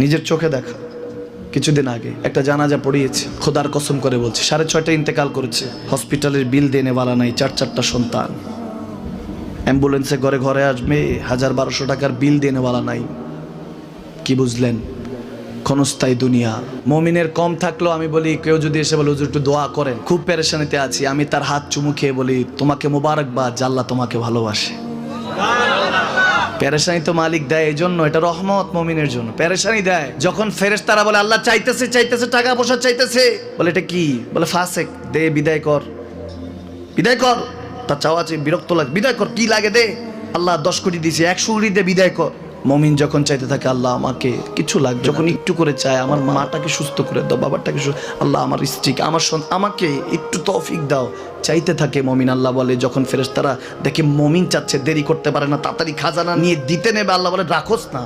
নিজের চোখে দেখা। কিছুদিন আগে একটা জানাজা পড়িয়েছে, খোদার কসম করে বলছে 6:30 ইন্তেকাল করেছে। হসপিটালের বিল দেনেওয়ালা নাই, 4 সন্তান। অ্যাম্বুলেন্সে ঘরে ঘরে আসবে, 1000-1200 টাকার বিল দেনেওয়ালা নাই। কি বুঝলেন? ক্ষণস্থায়ী দুনিয়া। মুমিনের কম থাকলেও আমি বলি, কেউ যদি এসে বলে হুজুর একটু দোয়া করেন, খুব পেরেশানিতে আছি, আমি তার হাত চুমু খেয়ে বলি তোমাকে মোবারকবাদ, আল্লাহ তোমাকে ভালোবাসে। পেরেশানি তো মালিক দেয়, এই জন্য এটা রহমত মুমিনের জন্য। পেরেশানি দেয় যখন ফেরেশতারা বলে আল্লাহ চাইতেছে টাকা পয়সা চাইতেছে, বলে এটা কি? বলে ফাসেক, দে বিদায় কর, বিদায় কর। তার চাওয়া আছে, বিরক্ত লাগে, বিদায় কর, কি লাগে দে। আল্লাহ 10 কোটি দিয়েছে, 100 কোটি দিয়ে বিদায় কর। মুমিন যখন চাইতে থাকে আল্লাহ আমাকে কিছু লাগবে, যখন একটু করে চায় আমার মাটাকে সুস্থ করে দাও, বাবাটাকে আল্লাহ আমার স্ত্রীকে, আমার আমাকে একটু তৌফিক দাও, চাইতে থাকে মুমিন। আল্লাহ বলে যখন ফেরেশতারা দেখে মুমিন চাচ্ছে, দেরি করতে পারে না, তাড়াতাড়ি খাজানা নিয়ে দিতে নেবে, আল্লাহ বলে রাখোস না।